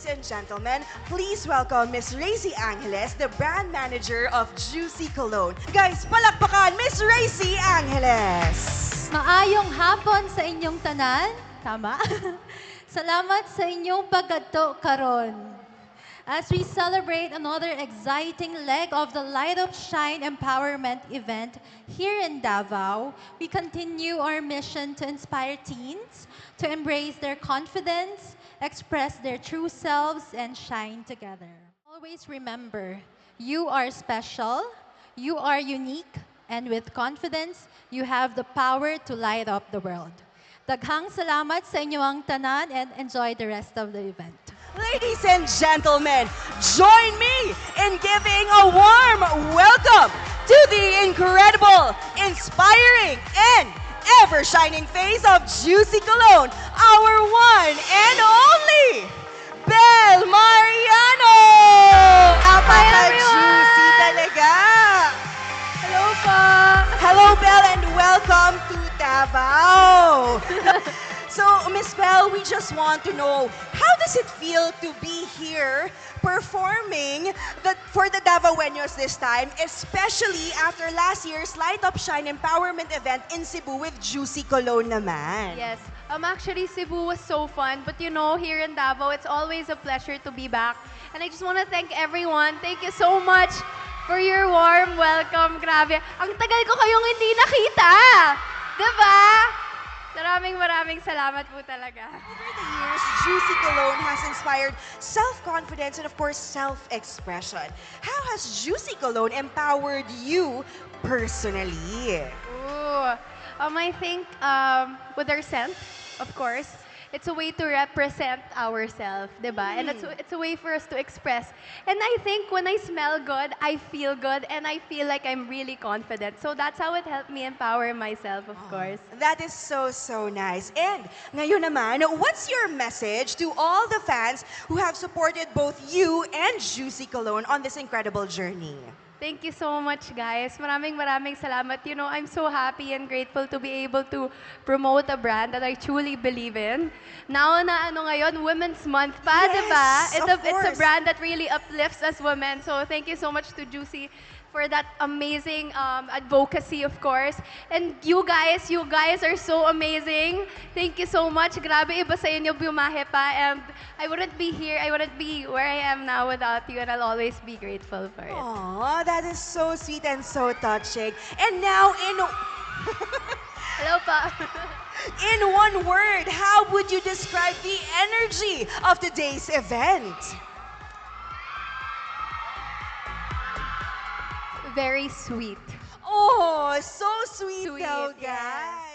ladies and gentlemen, please welcome Miss Racy Angeles, the brand manager of Juicy Cologne. Guys, palakpakan Miss Racy Angeles! Maayong hapon sa inyong tanan. Tama? Salamat sa inyong pagkadto karon. As we celebrate another exciting leg of the Light Up Shine Empowerment event here in Davao, we continue our mission to inspire teens to embrace their confidence, express their true selves, and shine together. Always remember, you are special, you are unique, and with confidence, you have the power to light up the world. Daghang salamat sa inyong tanan and enjoy the rest of the event. Ladies and gentlemen, join me in giving a warm welcome to the incredible, inspiring, and ever-shining face of Juicy Cologne, our one and only, Belle Mariano! Napaka-juicy talaga! Hello po! Hello, Belle, and welcome to Davao! So, Miss Belle, we just want to know, how does it feel to be here performing for the Davaoenos this time, especially after last year's Light Up Shine Empowerment event in Cebu with Juicy Cologne naman? Yes. Actually, Cebu was so fun. But you know, here in Davao, it's always a pleasure to be back. And I just want to thank everyone. Thank you so much for your warm welcome. Grabe. Ang tagal ko kayong hindi nakita. Diba? Maraming salamat po talaga. Over the years, Juicy Cologne has inspired self-confidence and, of course, self-expression. How has Juicy Cologne empowered you personally? Ooh. I think with our scent, of course, it's a way to represent ourselves, diba? And it's a way for us to express. And I think when I smell good, I feel good, and I feel like I'm really confident. So that's how it helped me empower myself, of course. That is so, so nice. And ngayon naman, what's your message to all the fans who have supported both you and Juicy Cologne on this incredible journey? Thank you so much, guys. Maraming salamat. You know, I'm so happy and grateful to be able to promote a brand that I truly believe in. Now na ngayon, Women's Month pa, Yes, diba? of It's a course. brand that really uplifts us women. So thank you so much to Juicy for that amazing advocacy, of course. And you guys are so amazing. Thank you so much. Grabe, iba sa inyo bumahe pa. And I wouldn't be here, I wouldn't be where I am now without you. And I'll always be grateful for it. Aw, that is so sweet and so touching. And now, Hello pa. in one word, how would you describe the energy of today's event? Very sweet. Oh, so sweet, Sweet, daw, yeah. guys.